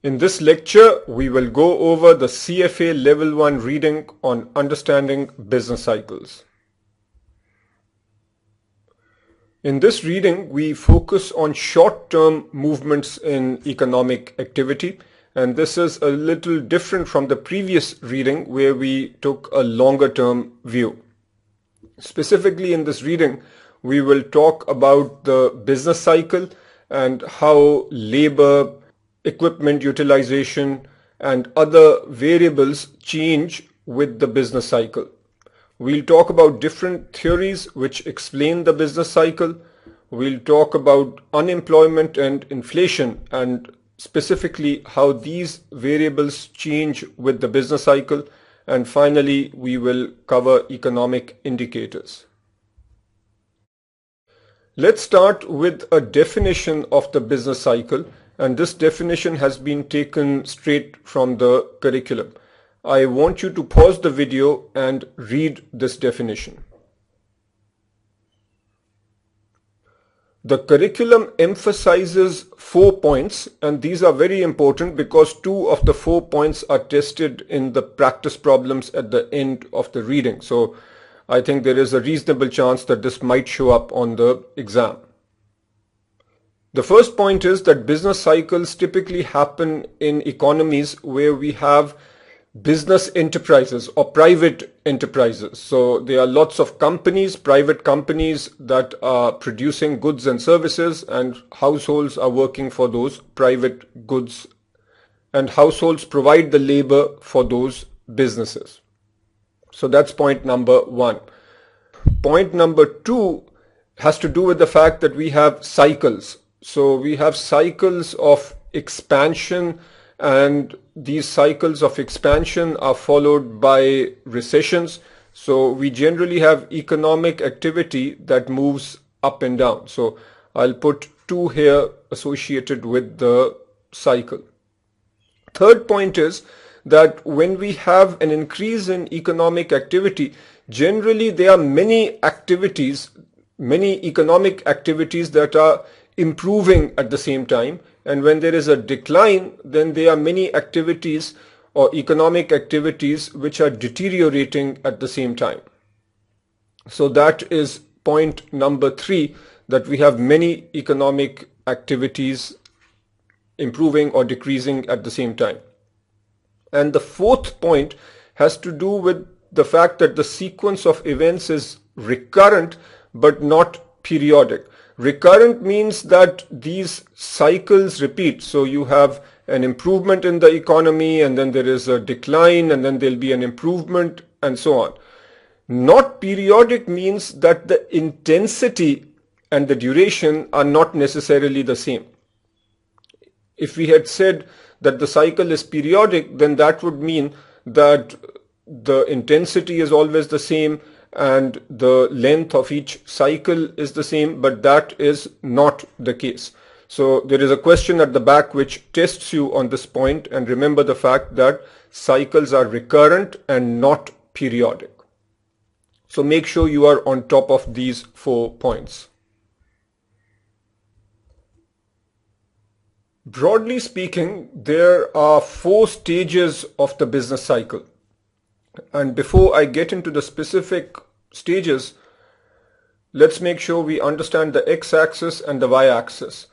In this lecture, we will go over the CFA Level 1 reading on understanding business cycles. In this reading, we focus on short-term movements in economic activity, and this is a little different from the previous reading where we took a longer-term view. Specifically in this reading, we will talk about the business cycle and how labor, equipment utilization, and other variables change with the business cycle. We'll talk about different theories which explain the business cycle. We'll talk about unemployment and inflation and specifically how these variables change with the business cycle. And finally, we will cover economic indicators. Let's start with a definition of the business cycle, and this definition has been taken straight from the curriculum. I want you to pause the video and read this definition. The curriculum emphasizes 4 points, and these are very important because 2 of the 4 points are tested in the practice problems at the end of the reading. So I think there is a reasonable chance that this might show up on the exam. The first point is that business cycles typically happen in economies where we have business enterprises or private enterprises. So there are lots of companies, private companies that are producing goods and services, and households are working for those private goods, and households provide the labor for those businesses. So that's point number 1. Point number 2 has to do with the fact that we have cycles. So we have cycles of expansion, and these cycles of expansion are followed by recessions. So we generally have economic activity that moves up and down. So I'll put 2 here associated with the cycle. Third point is that when we have an increase in economic activity, generally there are many economic activities that are improving at the same time, and when there is a decline, then there are many activities or economic activities which are deteriorating at the same time. So that is point number 3, that we have many economic activities improving or decreasing at the same time. And the fourth point has to do with the fact that the sequence of events is recurrent but not periodic. Recurrent means that these cycles repeat. So you have an improvement in the economy, and then there is a decline, and then there'll be an improvement, and so on. Not periodic means that the intensity and the duration are not necessarily the same. If we had said that the cycle is periodic, then that would mean that the intensity is always the same and the length of each cycle is the same, but that is not the case. So there is a question at the back which tests you on this point, and remember the fact that cycles are recurrent and not periodic. So make sure you are on top of these 4 points. Broadly speaking, there are 4 stages of the business cycle. And before I get into the specific stages, let's make sure we understand the x-axis and the y-axis.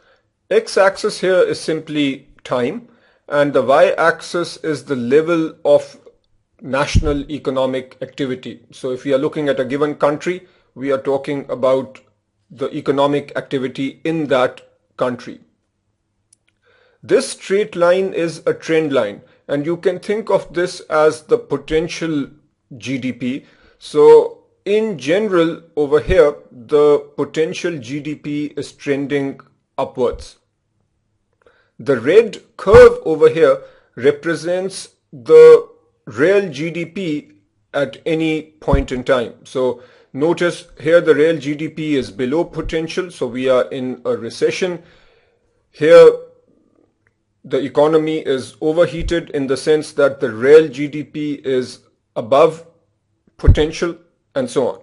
X-axis here is simply time, and the y-axis is the level of national economic activity. So if we are looking at a given country, we are talking about the economic activity in that country. This straight line is a trend line, and you can think of this as the potential GDP. So in general, over here, the potential GDP is trending upwards. The red curve over here represents the real GDP at any point in time. So notice here the real GDP is below potential, so we are in a recession. Here the economy is overheated in the sense that the real GDP is above potential, and so on.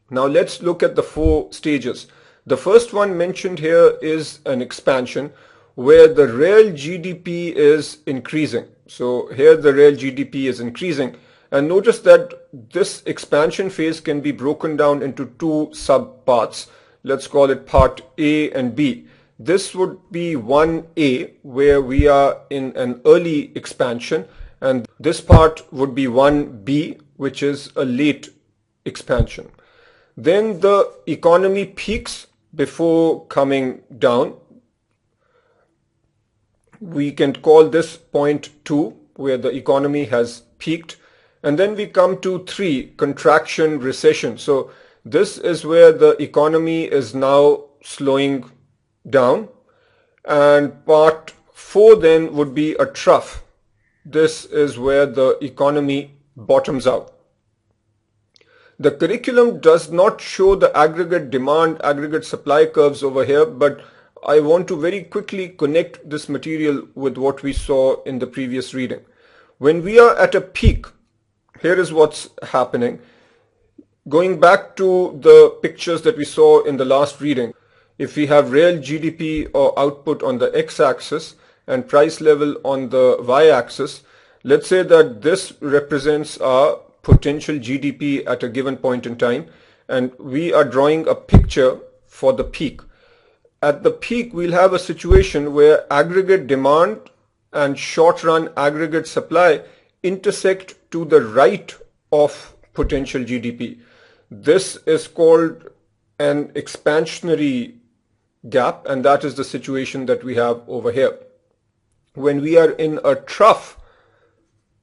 Now let's look at the 4 stages. The first one mentioned here is an expansion. where the real GDP is increasing. So here the real GDP is increasing, and notice that this expansion phase can be broken down into two sub-parts. Let's call it part A and B. This would be 1A, where we are in an early expansion, and this part would be 1B, which is a late expansion. Then the economy peaks before coming down. We can call this point 2, where the economy has peaked. And then we come to 3, contraction, recession. So this is where the economy is now slowing down. And part 4 then would be a trough. This is where the economy bottoms out. The curriculum does not show the aggregate demand, aggregate supply curves over here, but I want to very quickly connect this material with what we saw in the previous reading. When we are at a peak, here is what's happening. Going back to the pictures that we saw in the last reading, if we have real GDP or output on the x-axis and price level on the y-axis, let's say that this represents our potential GDP at a given point in time, and we are drawing a picture for the peak. At the peak, we'll have a situation where aggregate demand and short-run aggregate supply intersect to the right of potential GDP. This is called an expansionary gap, and that is the situation that we have over here. When we are in a trough,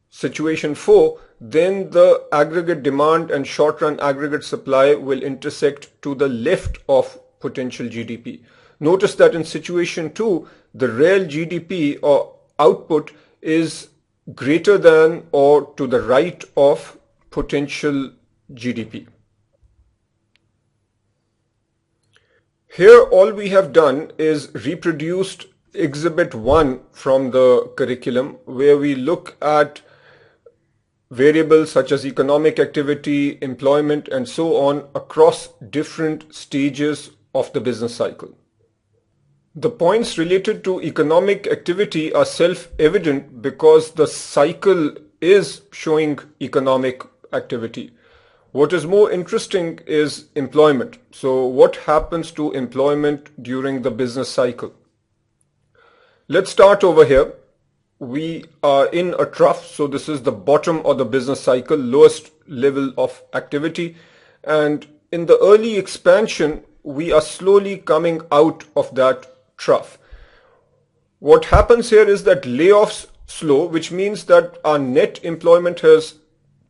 situation 4, then the aggregate demand and short-run aggregate supply will intersect to the left of potential GDP. Notice that in situation 2, the real GDP or output is greater than or to the right of potential GDP. Here all we have done is reproduced exhibit 1 from the curriculum, where we look at variables such as economic activity, employment, and so on across different stages of the business cycle. The points related to economic activity are self-evident because the cycle is showing economic activity. What is more interesting is employment. So what happens to employment during the business cycle? Let's start over here. We are in a trough, so this is the bottom of the business cycle, lowest level of activity, and in the early expansion we are slowly coming out of that trough. What happens here is that layoffs slow, which means that our net employment has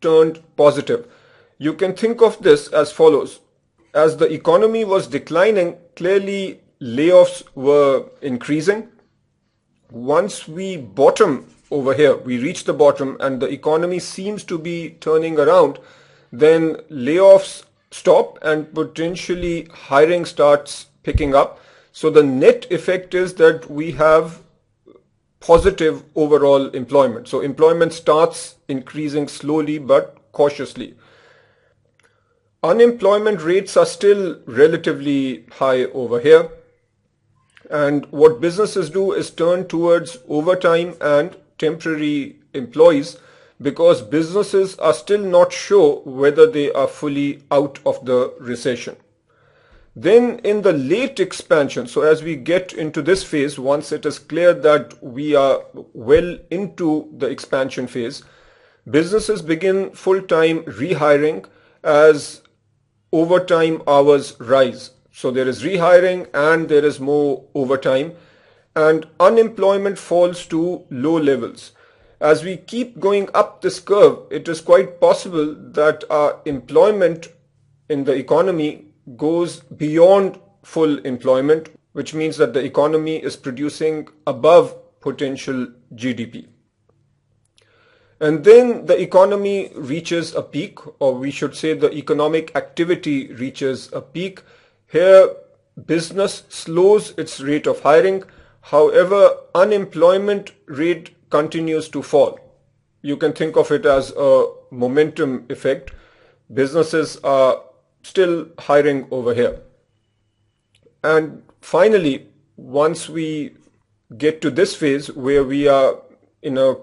turned positive. You can think of this as follows. As the economy was declining, clearly layoffs were increasing. Once we bottom over here, we reach the bottom and the economy seems to be turning around, then layoffs stop and potentially hiring starts picking up. So the net effect is that we have positive overall employment. So employment starts increasing slowly but cautiously. Unemployment rates are still relatively high over here. And what businesses do is turn towards overtime and temporary employees because businesses are still not sure whether they are fully out of the recession. Then in the late expansion, so as we get into this phase, once it is clear that we are well into the expansion phase, businesses begin full-time rehiring as overtime hours rise. So there is rehiring and there is more overtime, and unemployment falls to low levels. As we keep going up this curve, it is quite possible that our employment in the economy goes beyond full employment, which means that the economy is producing above potential GDP. And then the economy reaches a peak, or we should say the economic activity reaches a peak. Here, business slows its rate of hiring. However, unemployment rate continues to fall. You can think of it as a momentum effect. Businesses are still hiring over here. And finally, once we get to this phase where we are in a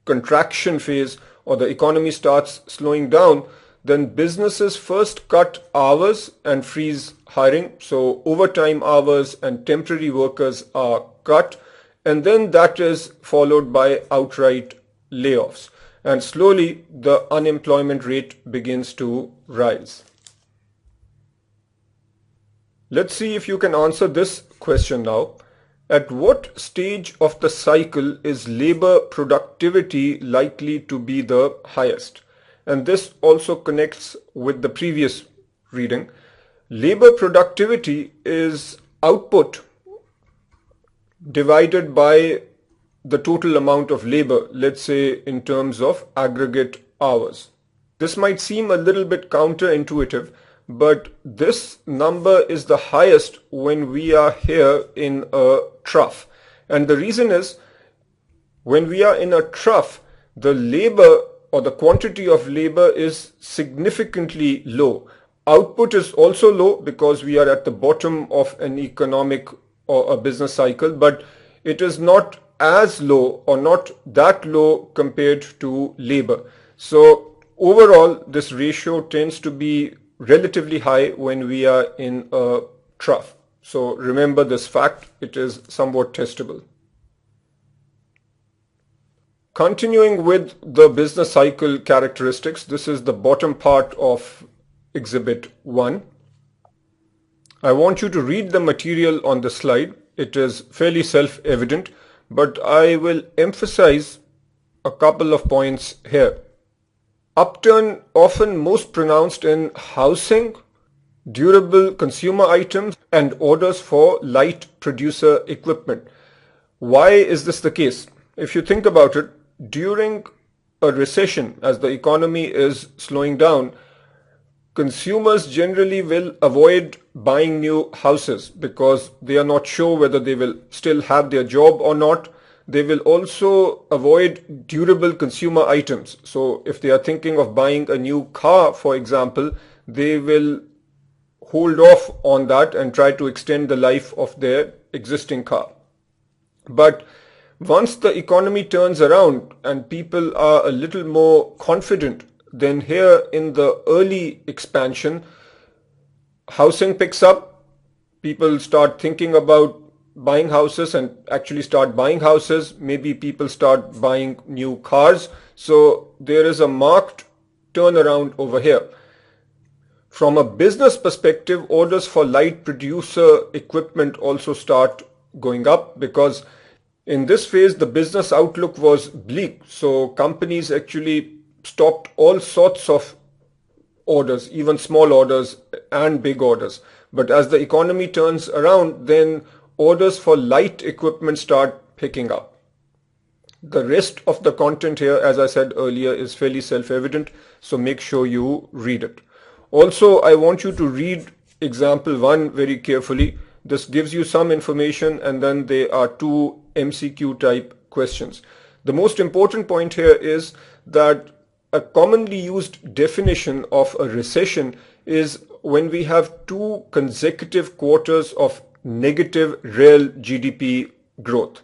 contraction phase or the economy starts slowing down, then businesses first cut hours and freeze hiring. So overtime hours and temporary workers are cut, and then that is followed by outright layoffs. And slowly the unemployment rate begins to rise. Let's see if you can answer this question now. At what stage of the cycle is labor productivity likely to be the highest? And this also connects with the previous reading. Labor productivity is output divided by the total amount of labor, let's say in terms of aggregate hours. This might seem a little bit counterintuitive, but this number is the highest when we are here in a trough. And the reason is, when we are in a trough, the labor or the quantity of labor is significantly low. Output is also low because we are at the bottom of an economic or a business cycle, but it is not as low or not that low compared to labor. So overall, this ratio tends to be relatively high when we are in a trough. So remember this fact, it is somewhat testable. Continuing with the business cycle characteristics, this is the bottom part of Exhibit 1. I want you to read the material on the slide. It is fairly self-evident, but I will emphasize a couple of points here. Upturn often most pronounced in housing, durable consumer items, and orders for light producer equipment. Why is this the case? If you think about it, during a recession, as the economy is slowing down, consumers generally will avoid buying new houses because they are not sure whether they will still have their job or not. They will also avoid durable consumer items. So if they are thinking of buying a new car, for example, they will hold off on that and try to extend the life of their existing car. But once the economy turns around and people are a little more confident, then here in the early expansion, housing picks up, people start thinking about buying houses and actually start buying houses. Maybe people start buying new cars. So there is a marked turnaround over here. From a business perspective, orders for light producer equipment also start going up because in this phase, the business outlook was bleak. So companies actually stopped all sorts of orders, even small orders and big orders. But as the economy turns around, then orders for light equipment start picking up. The rest of the content here, as I said earlier, is fairly self-evident, so make sure you read it. Also, I want you to read example 1 very carefully. This gives you some information, and then there are 2 MCQ type questions. The most important point here is that a commonly used definition of a recession is when we have 2 consecutive quarters of negative real GDP growth.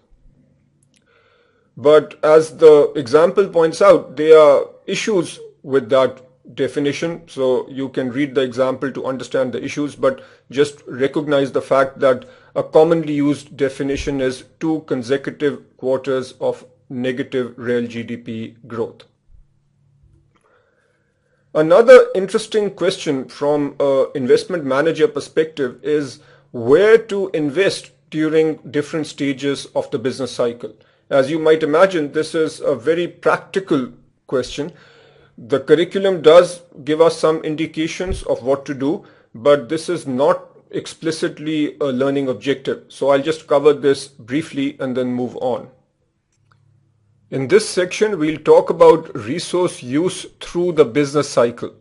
But as the example points out, there are issues with that definition. So you can read the example to understand the issues, but just recognize the fact that a commonly used definition is 2 consecutive quarters of negative real GDP growth. Another interesting question from an investment manager perspective is where to invest during different stages of the business cycle. As you might imagine, this is a very practical question. The curriculum does give us some indications of what to do, but this is not explicitly a learning objective. So I'll just cover this briefly and then move on. In this section, we'll talk about resource use through the business cycle.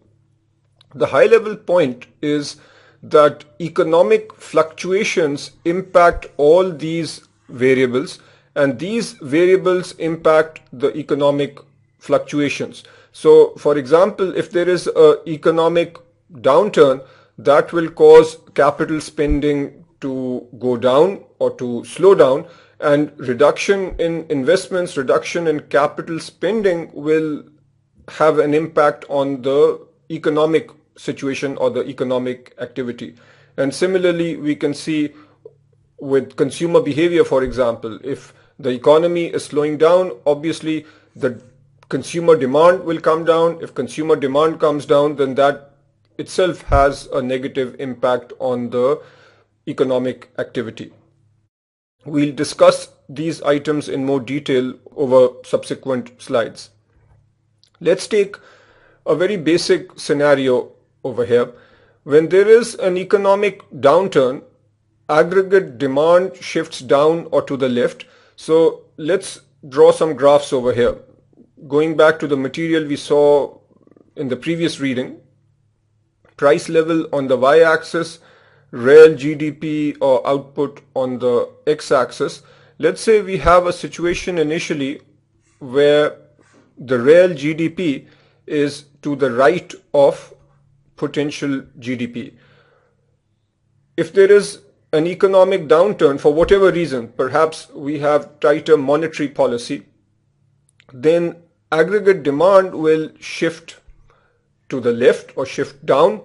The high-level point is that economic fluctuations impact all these variables, and these variables impact the economic fluctuations. So, for example, if there is an economic downturn, that will cause capital spending to go down or to slow down, and reduction in investments, reduction in capital spending will have an impact on the economic situation or the economic activity. And similarly, we can see with consumer behavior, for example, if the economy is slowing down, obviously the consumer demand will come down. If consumer demand comes down, then that itself has a negative impact on the economic activity. We'll discuss these items in more detail over subsequent slides. Let's take a very basic scenario over here. When there is an economic downturn, aggregate demand shifts down or to the left. So let's draw some graphs over here. Going back to the material we saw in the previous reading, price level on the y-axis, real GDP or output on the x-axis. Let's say we have a situation initially where the real GDP is to the right of potential GDP. If there is an economic downturn for whatever reason, perhaps we have tighter monetary policy, then aggregate demand will shift to the left or shift down.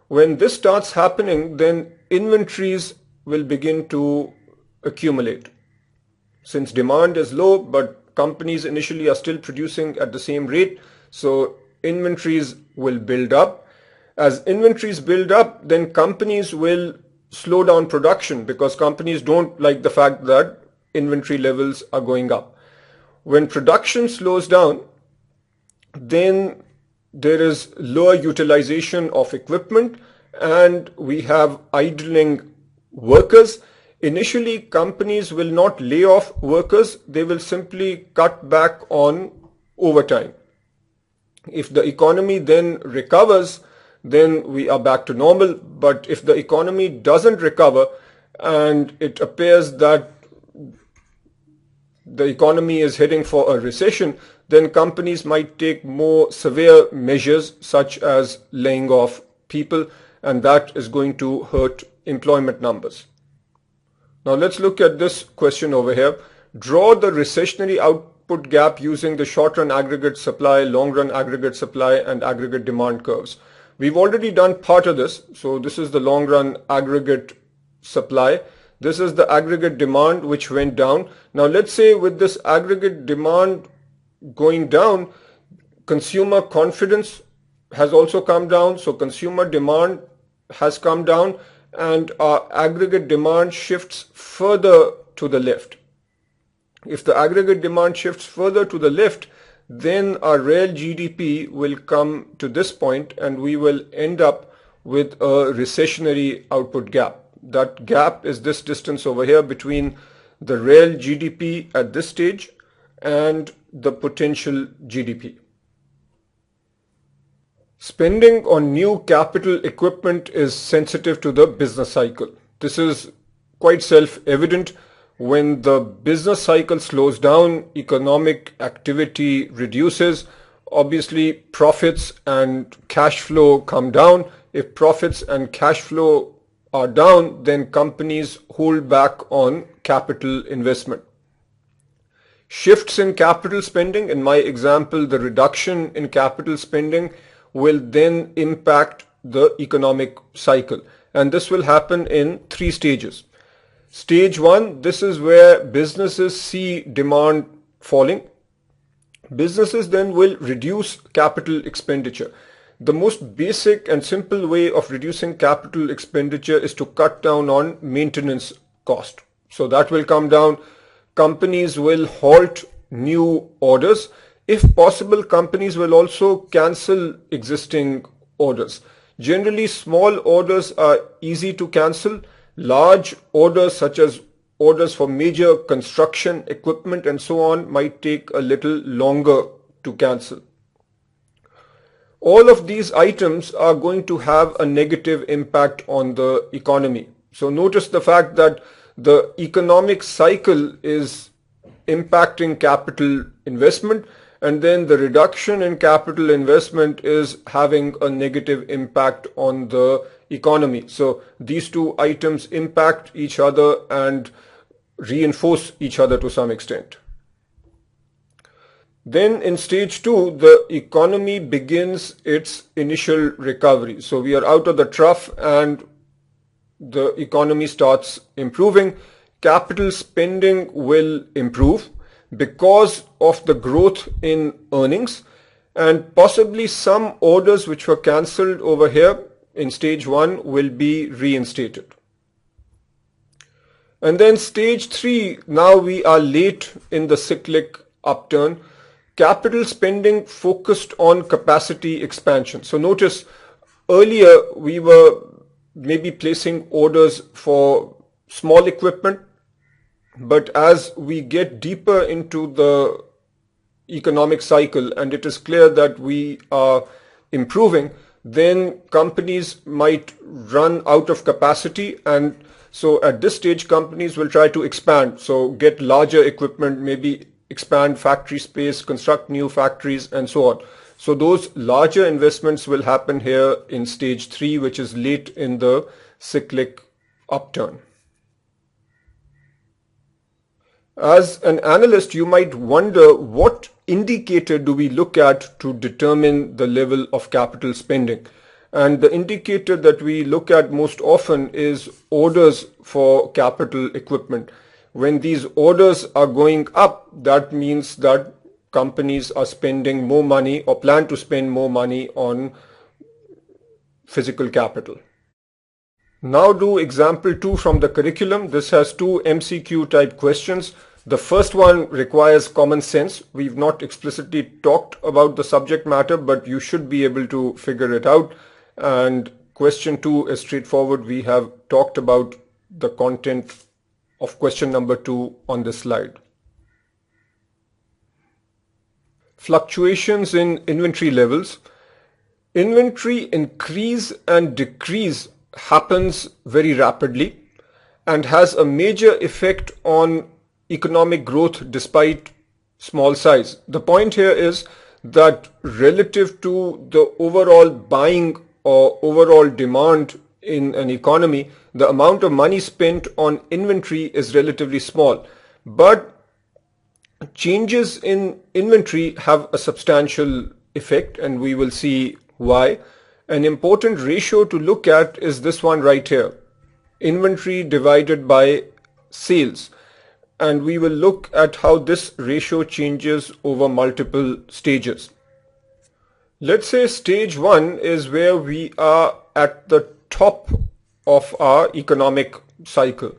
When this starts happening, then inventories will begin to accumulate. Since demand is low, but companies initially are still producing at the same rate, so inventories will build up. As inventories build up, then companies will slow down production because companies don't like the fact that inventory levels are going up. When production slows down, then there is lower utilization of equipment and we have idling workers. Initially, companies will not lay off workers, they will simply cut back on overtime. If the economy then recovers, then we are back to normal. But if the economy doesn't recover and it appears that the economy is heading for a recession, then companies might take more severe measures such as laying off people, and that is going to hurt employment numbers. Now let's look at this question over here. Draw the recessionary output gap using the short-run aggregate supply, long-run aggregate supply, and aggregate demand curves. We've already done part of this. So this is the long-run aggregate supply. This is the aggregate demand which went down. Now let's say with this aggregate demand going down, consumer confidence has also come down. So consumer demand has come down and our aggregate demand shifts further to the left. If the aggregate demand shifts further to the left, then our real GDP will come to this point and we will end up with a recessionary output gap. That gap is this distance over here between the real GDP at this stage and the potential GDP. Spending on new capital equipment is sensitive to the business cycle. This is quite self-evident. When the business cycle slows down, economic activity reduces. Obviously, profits and cash flow come down. If profits and cash flow are down, then companies hold back on capital investment. Shifts in capital spending, in my example, the reduction in capital spending will then impact the economic cycle. And this will happen in 3 stages. Stage 1, this is where businesses see demand falling. Businesses then will reduce capital expenditure. The most basic and simple way of reducing capital expenditure is to cut down on maintenance cost. So that will come down. Companies will halt new orders. If possible, companies will also cancel existing orders. Generally, small orders are easy to cancel. Large orders such as orders for major construction equipment and so on might take a little longer to cancel. All of these items are going to have a negative impact on the economy. So notice the fact that the economic cycle is impacting capital investment, and then the reduction in capital investment is having a negative impact on the economy. So these two items impact each other, and reinforce each other to some extent. Then in stage 2, the economy begins its initial recovery. So we are out of the trough and the economy starts improving. Capital spending will improve because of the growth in earnings, and possibly some orders which were cancelled over here in stage 1 will be reinstated. And then stage 3, now we are late in the cyclic upturn. Capital spending focused on capacity expansion. So notice earlier we were maybe placing orders for small equipment, but as we get deeper into the economic cycle and it is clear that we are improving, then companies might run out of capacity, and so at this stage companies will try to expand, so get larger equipment, maybe expand factory space, construct new factories and so on. So those larger investments will happen here in stage 3, which is late in the cyclic upturn. As an analyst, you might wonder, what indicator do we look at to determine the level of capital spending? And the indicator that we look at most often is orders for capital equipment. When these orders are going up, that means that companies are spending more money or plan to spend more money on physical capital. Now do example 2 from the curriculum. This has 2 MCQ type questions. The first one requires common sense. We've not explicitly talked about the subject matter, but you should be able to figure it out. And question 2 is straightforward. We have talked about the content of question number 2 on this slide. Fluctuations in inventory levels. Inventory increase and decrease happens very rapidly and has a major effect on economic growth despite small size. The point here is that relative to the overall buying or overall demand in an economy, the amount of money spent on inventory is relatively small. But changes in inventory have a substantial effect, and we will see why. An important ratio to look at is this one right here, inventory divided by sales. And we will look at how this ratio changes over multiple stages. Let's say stage 1 is where we are at the top of our economic cycle.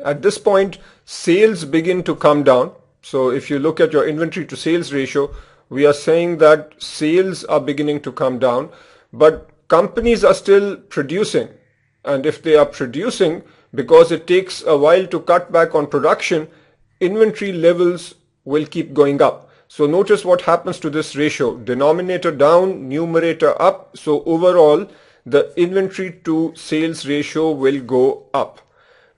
At this point, sales begin to come down. So if you look at your inventory to sales ratio, we are saying that sales are beginning to come down, but companies are still producing. And if they are producing, because it takes a while to cut back on production, inventory levels will keep going up. So notice what happens to this ratio. Denominator down, numerator up. So overall, the inventory to sales ratio will go up.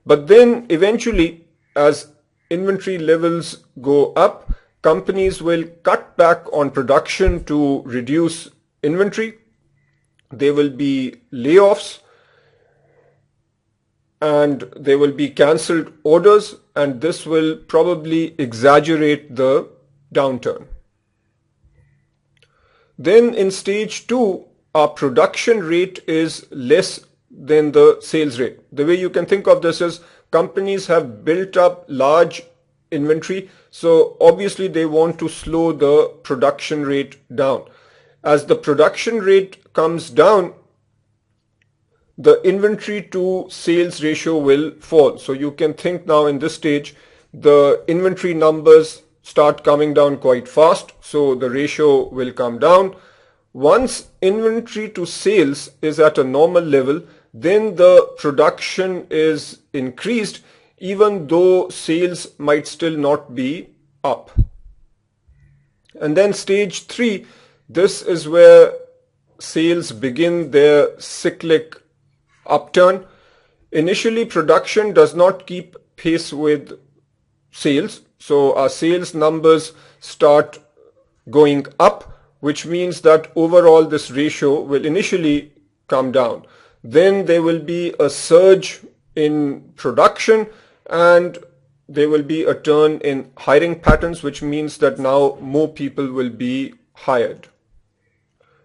But then eventually, as inventory levels go up, companies will cut back on production to reduce inventory. There will be layoffs and there will be cancelled orders, and this will probably exaggerate the downturn. Then in stage 2, our production rate is less than the sales rate. The way you can think of this is companies have built up large inventory, so obviously they want to slow the production rate down. As the production rate comes down, the inventory to sales ratio will fall. So you can think now in this stage, the inventory numbers start coming down quite fast, so the ratio will come down. Once inventory to sales is at a normal level, then the production is increased, even though sales might still not be up. And then stage 3, this is where sales begin their cyclic upturn. Initially, production does not keep pace with sales, so our sales numbers start going up, which means that overall this ratio will initially come down. Then there will be a surge in production, and there will be a turn in hiring patterns, which means that now more people will be hired.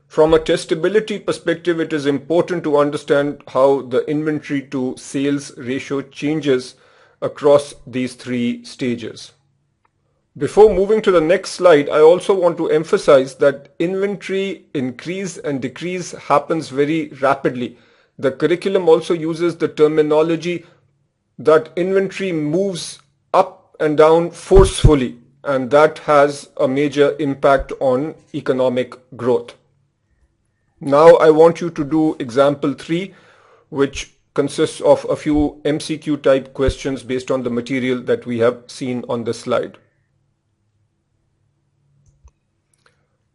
From a testability perspective, it is important to understand how the inventory to sales ratio changes across these three stages. Before moving to the next slide, I also want to emphasize that inventory increase and decrease happens very rapidly. The curriculum also uses the terminology that inventory moves up and down forcefully, and that has a major impact on economic growth. Now I want you to do example 3, which consists of a few MCQ type questions based on the material that we have seen on this slide.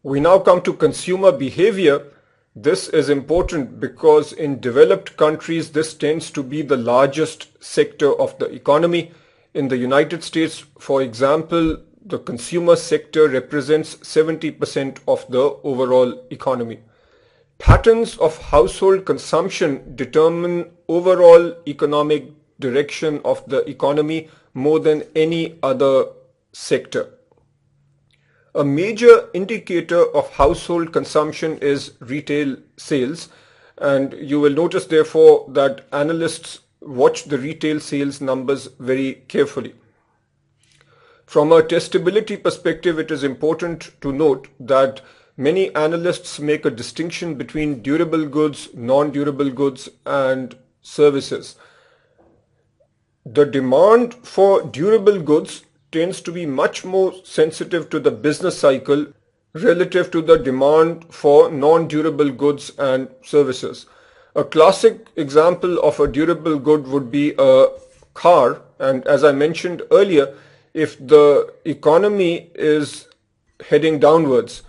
We now come to consumer behavior. This is important because in developed countries, this tends to be the largest sector of the economy. In the United States, for example, the consumer sector represents 70% of the overall economy. Patterns of household consumption determine overall economic direction of the economy more than any other sector. A major indicator of household consumption is retail sales, and you will notice therefore that analysts watch the retail sales numbers very carefully. From a testability perspective, it is important to note that many analysts make a distinction between durable goods, non-durable goods, and services. The demand for durable goods tends to be much more sensitive to the business cycle relative to the demand for non-durable goods and services. A classic example of a durable good would be a car, and as I mentioned earlier, if the economy is heading downwards,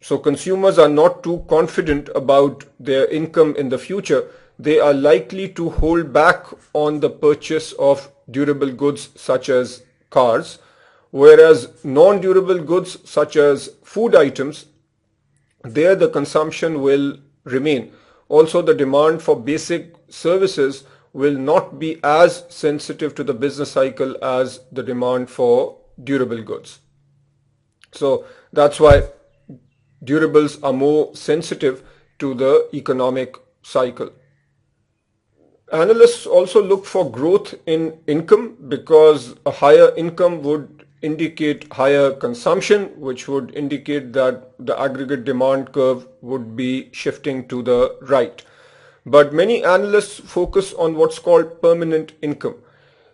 so consumers are not too confident about their income in the future, they are likely to hold back on the purchase of durable goods such as cars, whereas non-durable goods such as food items, there the consumption will remain. Also, the demand for basic services will not be as sensitive to the business cycle as the demand for durable goods. So that's why durables are more sensitive to the economic cycle. Analysts also look for growth in income because a higher income would indicate higher consumption, which would indicate that the aggregate demand curve would be shifting to the right. But many analysts focus on what's called permanent income.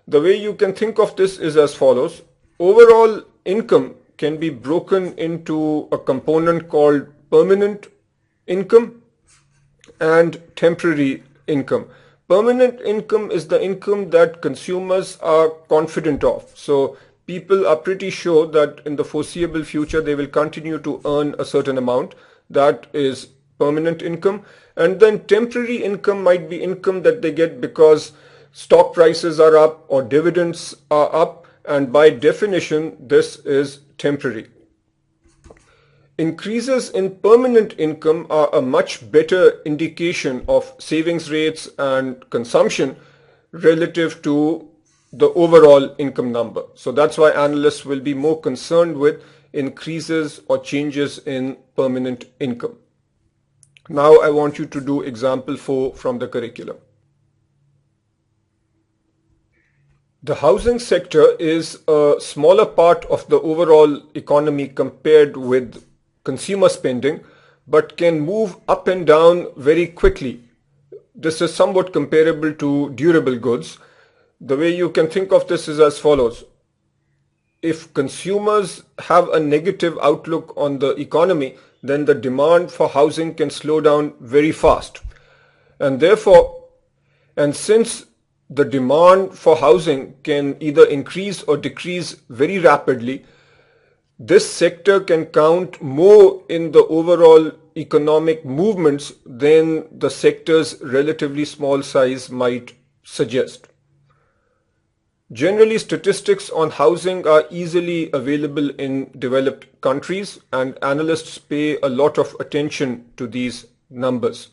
The way you can think of this is as follows. Overall income can be broken into a component called permanent income and temporary income. Permanent income is the income that consumers are confident of. So people are pretty sure that in the foreseeable future they will continue to earn a certain amount. That is permanent income. And then temporary income might be income that they get because stock prices are up or dividends are up, and by definition this is temporary. Increases in permanent income are a much better indication of savings rates and consumption relative to the overall income number. So that's why analysts will be more concerned with increases or changes in permanent income. Now I want you to do example 4 from the curriculum. The housing sector is a smaller part of the overall economy compared with consumer spending, but can move up and down very quickly. This is somewhat comparable to durable goods. The way you can think of this is as follows. If consumers have a negative outlook on the economy, then the demand for housing can slow down very fast. And since the demand for housing can either increase or decrease very rapidly, this sector can count more in the overall economic movements than the sector's relatively small size might suggest. Generally, statistics on housing are easily available in developed countries, and analysts pay a lot of attention to these numbers.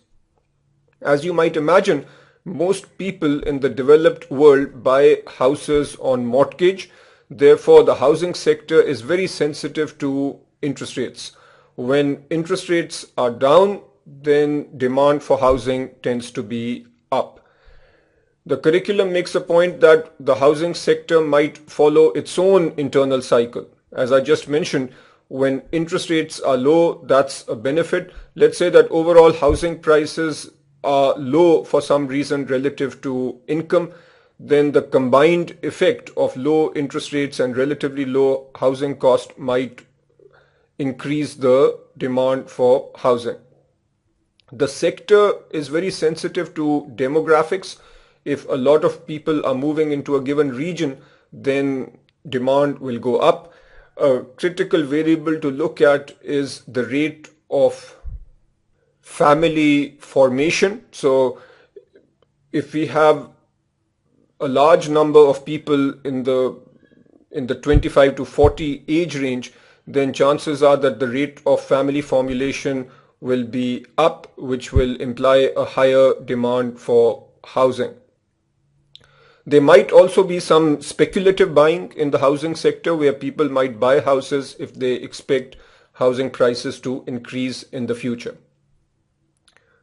As you might imagine, most people in the developed world buy houses on mortgage. Therefore, the housing sector is very sensitive to interest rates. When interest rates are down, then demand for housing tends to be up. The curriculum makes a point that the housing sector might follow its own internal cycle. As I just mentioned, when interest rates are low, that's a benefit. Let's say that overall housing prices are low for some reason relative to income, then the combined effect of low interest rates and relatively low housing cost might increase the demand for housing. The sector is very sensitive to demographics. If a lot of people are moving into a given region, then demand will go up. A critical variable to look at is the rate of family formation. So if we have a large number of people in the 25 to 40 age range, then chances are that the rate of family formulation will be up, which will imply a higher demand for housing. There might also be some speculative buying in the housing sector where people might buy houses if they expect housing prices to increase in the future.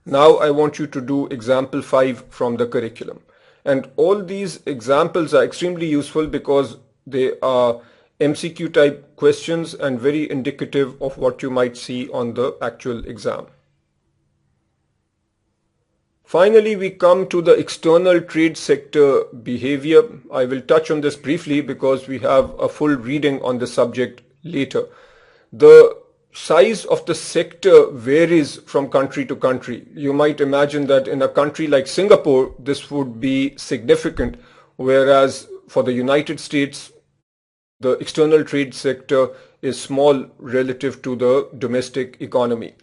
Now I want you to do example 5 from the curriculum. And all these examples are extremely useful because they are MCQ type questions and very indicative of what you might see on the actual exam. Finally, we come to the external trade sector behavior. I will touch on this briefly because we have a full reading on the subject later. The size of the sector varies from country to country. You might imagine that in a country like Singapore, this would be significant, whereas for the United States, the external trade sector is small relative to the domestic economy.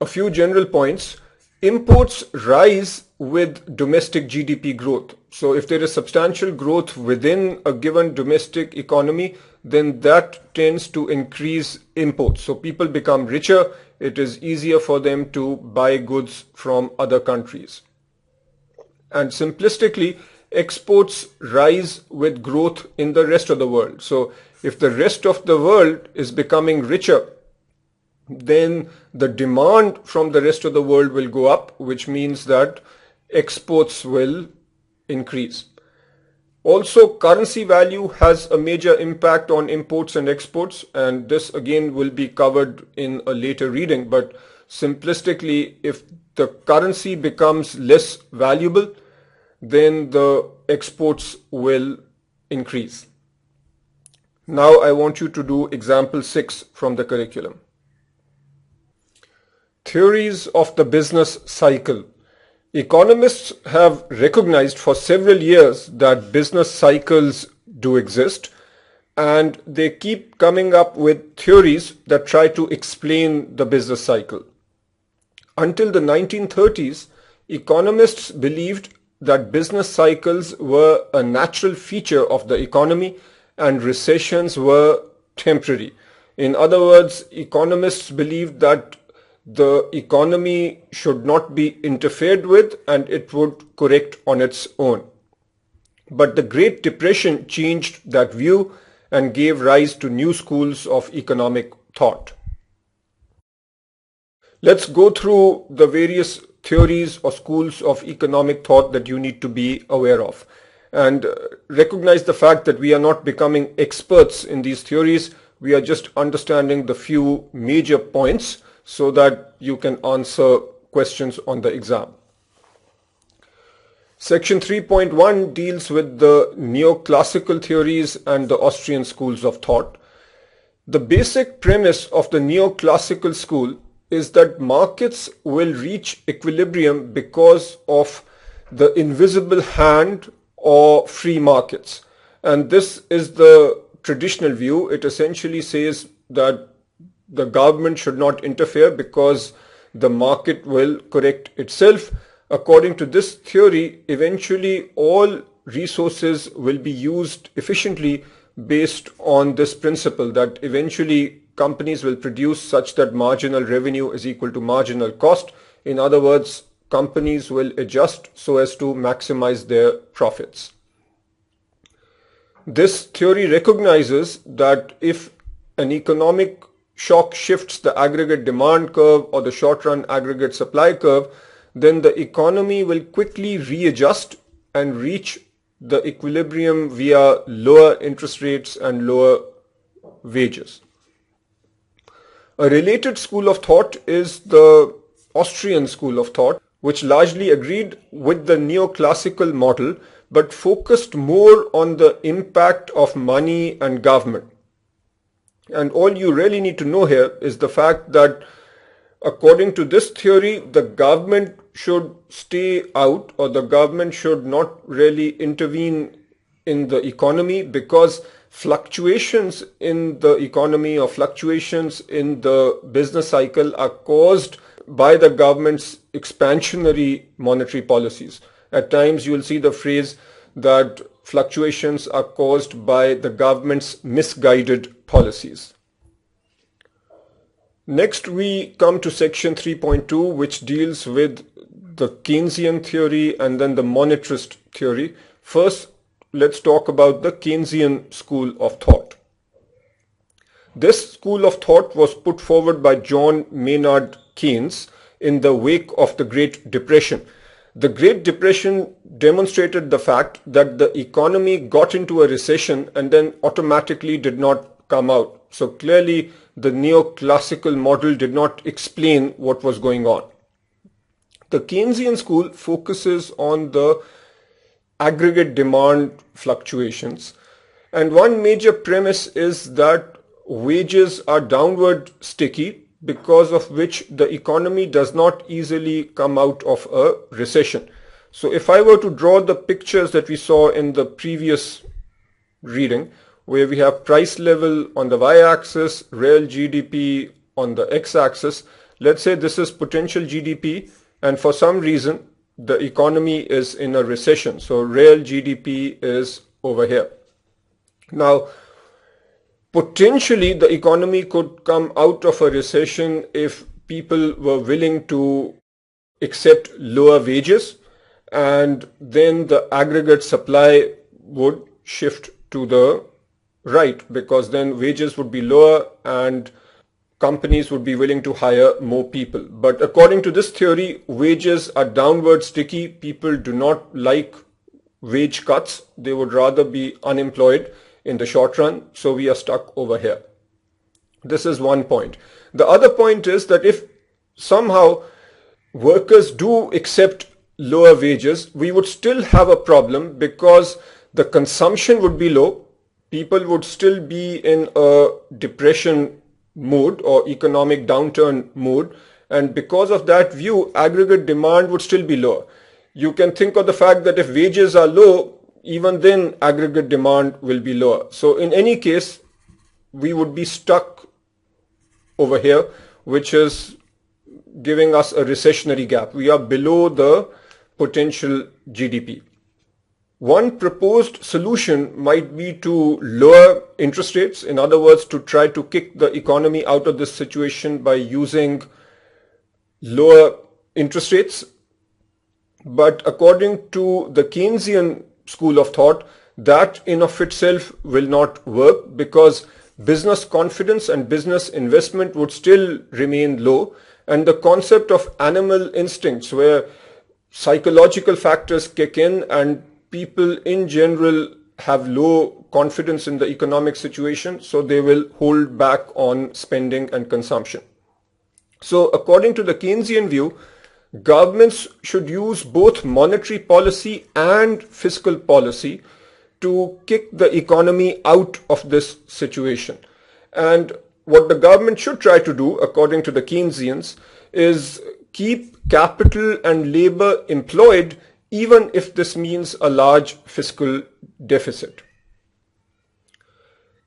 A few general points. Imports rise with domestic GDP growth. So if there is substantial growth within a given domestic economy, then that tends to increase imports. So people become richer. It is easier for them to buy goods from other countries. And simplistically, exports rise with growth in the rest of the world. So if the rest of the world is becoming richer, then the demand from the rest of the world will go up, which means that exports will increase. Also, currency value has a major impact on imports and exports, and this again will be covered in a later reading. But simplistically, if the currency becomes less valuable, then the exports will increase. Now I want you to do example 6 from the curriculum. Theories of the business cycle. Economists have recognized for several years that business cycles do exist, and they keep coming up with theories that try to explain the business cycle. Until the 1930s, economists believed that business cycles were a natural feature of the economy and recessions were temporary. In other words, economists believed that the economy should not be interfered with and it would correct on its own. But the Great Depression changed that view and gave rise to new schools of economic thought. Let's go through the various theories or schools of economic thought that you need to be aware of, and recognize the fact that we are not becoming experts in these theories. We are just understanding the few major points so that you can answer questions on the exam. Section 3.1 deals with the neoclassical theories and the Austrian schools of thought. The basic premise of the neoclassical school is that markets will reach equilibrium because of the invisible hand or free markets. And this is the traditional view. It essentially says that the government should not interfere because the market will correct itself. According to this theory, eventually all resources will be used efficiently based on this principle, that eventually companies will produce such that marginal revenue is equal to marginal cost. In other words, companies will adjust so as to maximize their profits. This theory recognizes that if an economic shock shifts the aggregate demand curve or the short-run aggregate supply curve, then the economy will quickly readjust and reach the equilibrium via lower interest rates and lower wages. A related school of thought is the Austrian school of thought, which largely agreed with the neoclassical model but focused more on the impact of money and government. And all you really need to know here is the fact that according to this theory, the government should stay out, or the government should not really intervene in the economy, because fluctuations in the economy or fluctuations in the business cycle are caused by the government's expansionary monetary policies. At times you will see the phrase that fluctuations are caused by the government's misguided policies. Next we come to section 3.2, which deals with the Keynesian theory and then the monetarist theory. First, let's talk about the Keynesian school of thought. This school of thought was put forward by John Maynard Keynes in the wake of the Great Depression. The Great Depression demonstrated the fact that the economy got into a recession and then automatically did not come out. So clearly the neoclassical model did not explain what was going on. The Keynesian school focuses on the aggregate demand fluctuations, and one major premise is that wages are downward sticky, because of which the economy does not easily come out of a recession. So if I were to draw the pictures that we saw in the previous reading, where we have price level on the y-axis, real GDP on the x-axis, let's say this is potential GDP, and for some reason the economy is in a recession. So real GDP is over here. Now, potentially the economy could come out of a recession if people were willing to accept lower wages, and then the aggregate supply would shift to the right, because then wages would be lower and companies would be willing to hire more people. But according to this theory, wages are downward sticky. People do not like wage cuts. They would rather be unemployed in the short run. So we are stuck over here. This is one point. The other point is that if somehow workers do accept lower wages, we would still have a problem, because the consumption would be low. People would still be in a depression mode or economic downturn mode, and because of that view, aggregate demand would still be lower. You can think of the fact that if wages are low, even then aggregate demand will be lower. So in any case, we would be stuck over here, which is giving us a recessionary gap. We are below the potential GDP. One proposed solution might be to lower interest rates. In other words, to try to kick the economy out of this situation by using lower interest rates. But according to the Keynesian school of thought, that in of itself will not work, because business confidence and business investment would still remain low, and the concept of animal instincts, where psychological factors kick in and people in general have low confidence in the economic situation, so they will hold back on spending and consumption. So according to the Keynesian view, governments should use both monetary policy and fiscal policy to kick the economy out of this situation. And what the government should try to do, according to the Keynesians, is keep capital and labor employed, even if this means a large fiscal deficit.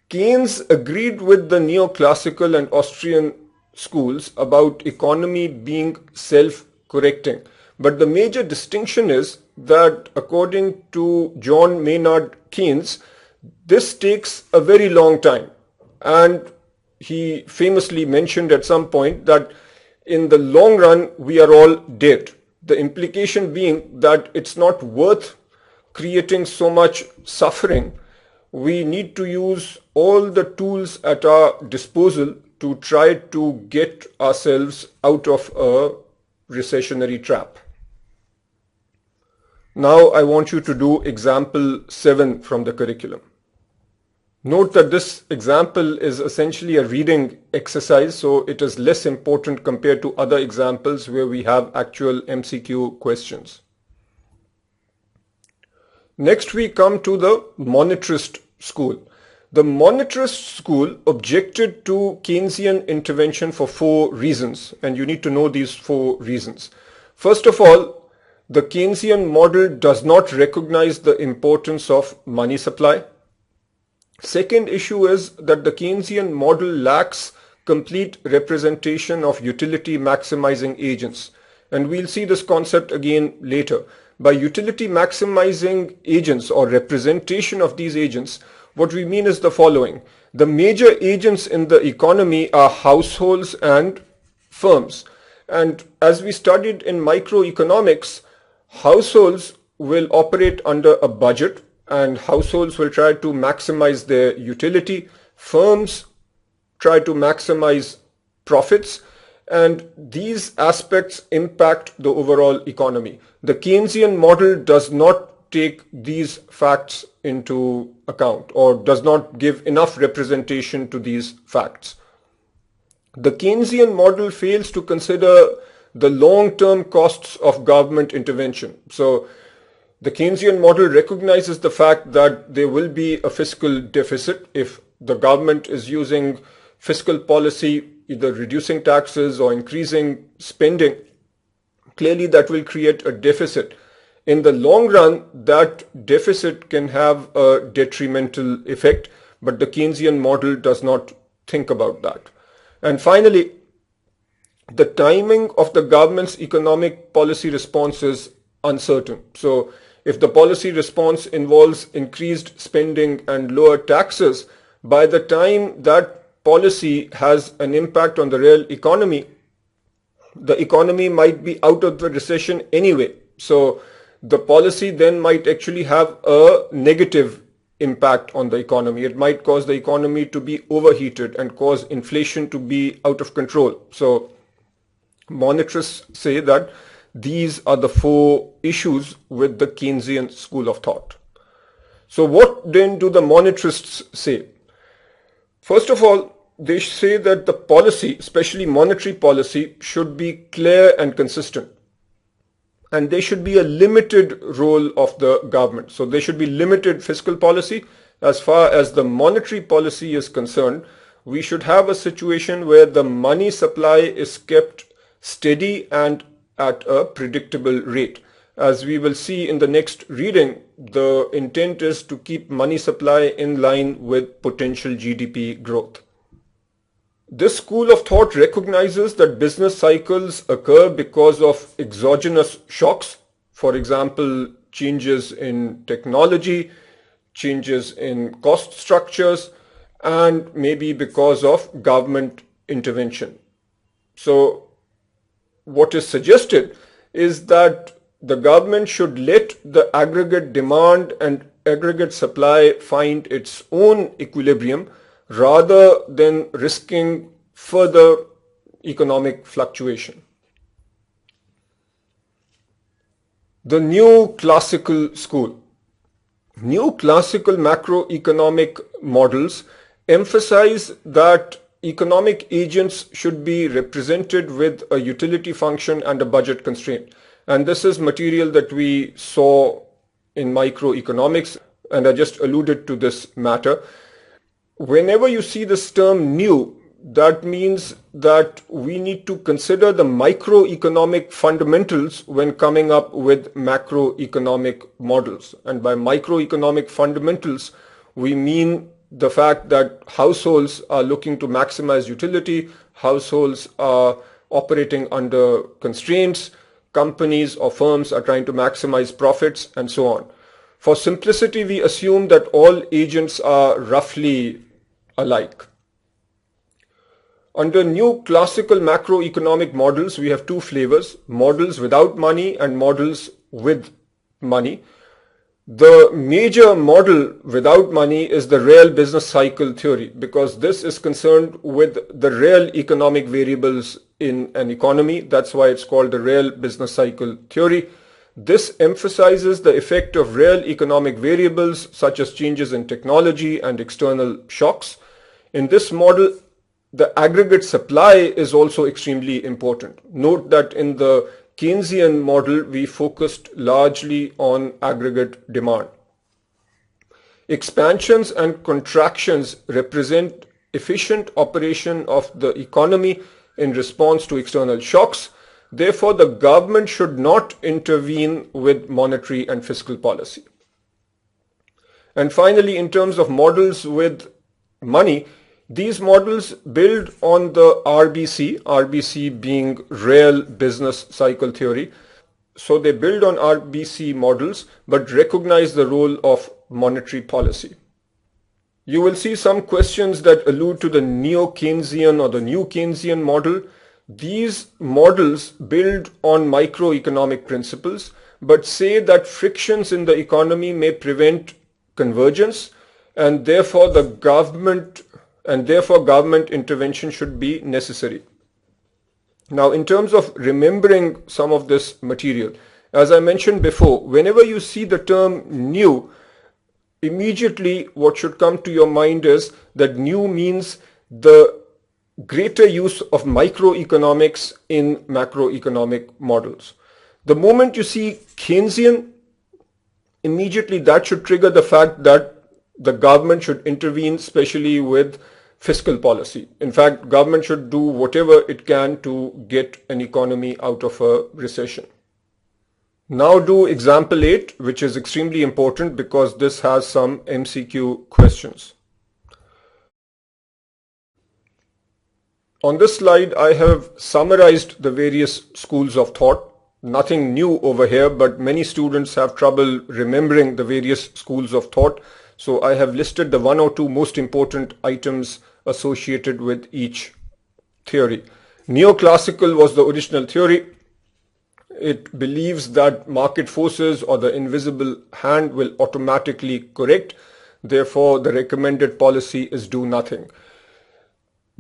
Keynes agreed with the neoclassical and Austrian schools about economy being self-correcting. But the major distinction is that according to John Maynard Keynes, this takes a very long time. And he famously mentioned at some point that in the long run, we are all dead. The implication being that it's not worth creating so much suffering. We need to use all the tools at our disposal to try to get ourselves out of a recessionary trap. Now I want you to do example 7 from the curriculum. Note that this example is essentially a reading exercise, so it is less important compared to other examples where we have actual MCQ questions. Next we come to the monetarist school. The monetarist school objected to Keynesian intervention for 4 reasons, and you need to know these 4 reasons. First of all, the Keynesian model does not recognize the importance of money supply. Second issue is that the Keynesian model lacks complete representation of utility maximizing agents. And we'll see this concept again later. By utility maximizing agents or representation of these agents, what we mean is the following. The major agents in the economy are households and firms. And as we studied in microeconomics, households will operate under a budget and households will try to maximize their utility. Firms try to maximize profits, and these aspects impact the overall economy. The Keynesian model does not take these facts into account or does not give enough representation to these facts. The Keynesian model fails to consider the long-term costs of government intervention. So the Keynesian model recognizes the fact that there will be a fiscal deficit if the government is using fiscal policy, either reducing taxes or increasing spending. Clearly that will create a deficit. In the long run, that deficit can have a detrimental effect, but the Keynesian model does not think about that. And finally, the timing of the government's economic policy response is uncertain. So if the policy response involves increased spending and lower taxes, by the time that policy has an impact on the real economy, the economy might be out of the recession anyway. So the policy then might actually have a negative impact on the economy. It might cause the economy to be overheated and cause inflation to be out of control. So monetarists say that these are the 4 issues with the Keynesian school of thought. So what then do the monetarists say? First of all, they say that the policy, especially monetary policy, should be clear and consistent. And there should be a limited role of the government. So there should be limited fiscal policy. As far as the monetary policy is concerned, we should have a situation where the money supply is kept steady and at a predictable rate. As we will see in the next reading, the intent is to keep money supply in line with potential GDP growth. This school of thought recognizes that business cycles occur because of exogenous shocks. For example, changes in technology, changes in cost structures, and maybe because of government intervention. So what is suggested is that the government should let the aggregate demand and aggregate supply find its own equilibrium rather than risking further economic fluctuation. The new classical school. New classical macroeconomic models emphasize that economic agents should be represented with a utility function and a budget constraint. And this is material that we saw in microeconomics, and I just alluded to this matter. Whenever you see this term new, that means that we need to consider the microeconomic fundamentals when coming up with macroeconomic models. And by microeconomic fundamentals, we mean the fact that households are looking to maximize utility, households are operating under constraints, companies or firms are trying to maximize profits, and so on. For simplicity, we assume that all agents are roughly alike. Under new classical macroeconomic models, we have two flavors: models without money and models with money. The major model without money is the real business cycle theory, because this is concerned with the real economic variables in an economy. That's why it's called the real business cycle theory. This emphasizes the effect of real economic variables such as changes in technology and external shocks. In this model, the aggregate supply is also extremely important. Note that in the Keynesian model, we focused largely on aggregate demand. Expansions and contractions represent efficient operation of the economy in response to external shocks. Therefore, the government should not intervene with monetary and fiscal policy. And finally, in terms of models with money, these models build on the RBC being real business cycle theory. So they build on RBC models but recognize the role of monetary policy. You will see some questions that allude to the neo-Keynesian or the new Keynesian model. These models build on microeconomic principles but say that frictions in the economy may prevent convergence, and therefore government intervention should be necessary. Now, in terms of remembering some of this material, as I mentioned before, whenever you see the term new, immediately what should come to your mind is that new means the greater use of microeconomics in macroeconomic models. The moment you see Keynesian, immediately that should trigger the fact that the government should intervene, especially with fiscal policy. In fact, government should do whatever it can to get an economy out of a recession. Now do example 8, which is extremely important because this has some MCQ questions. On this slide, I have summarized the various schools of thought. Nothing new over here, but many students have trouble remembering the various schools of thought. So I have listed the 1 or 2 most important items associated with each theory. Neoclassical was the original theory. It believes that market forces or the invisible hand will automatically correct. Therefore, the recommended policy is do nothing.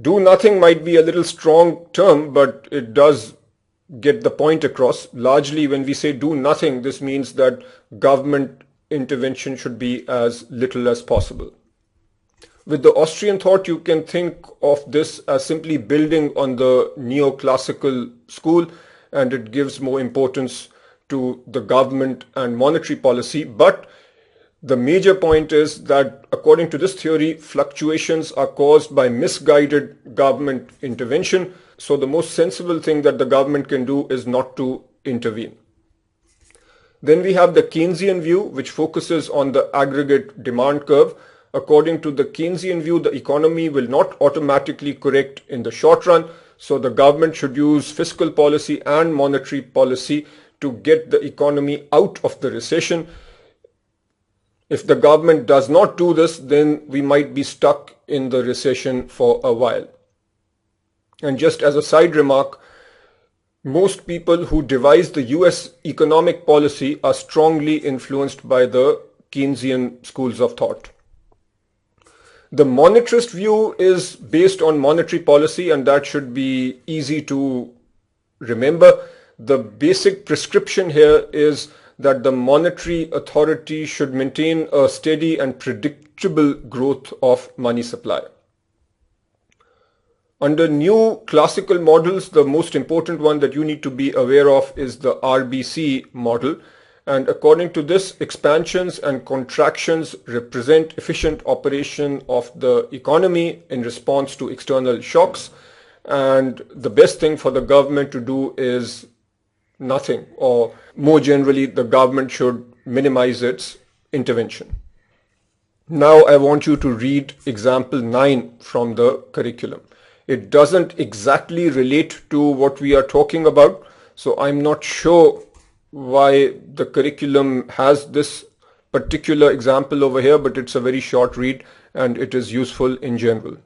Do nothing might be a little strong term, but it does get the point across. Largely, when we say do nothing, this means that government intervention should be as little as possible. With the Austrian thought, you can think of this as simply building on the neoclassical school, and it gives more importance to the government and monetary policy. But the major point is that according to this theory, fluctuations are caused by misguided government intervention. So the most sensible thing that the government can do is not to intervene. Then we have the Keynesian view, which focuses on the aggregate demand curve. According to the Keynesian view, the economy will not automatically correct in the short run. So the government should use fiscal policy and monetary policy to get the economy out of the recession. If the government does not do this, then we might be stuck in the recession for a while. And just as a side remark, most people who devise the US economic policy are strongly influenced by the Keynesian schools of thought. The monetarist view is based on monetary policy, and that should be easy to remember. The basic prescription here is that the monetary authority should maintain a steady and predictable growth of money supply. Under new classical models, the most important one that you need to be aware of is the RBC model. And according to this, expansions and contractions represent efficient operation of the economy in response to external shocks. And the best thing for the government to do is nothing, or more generally, the government should minimize its intervention. Now I want you to read example 9 from the curriculum. It doesn't exactly relate to what we are talking about, so I'm not sure why the curriculum has this particular example over here, but it's a very short read and it is useful in general.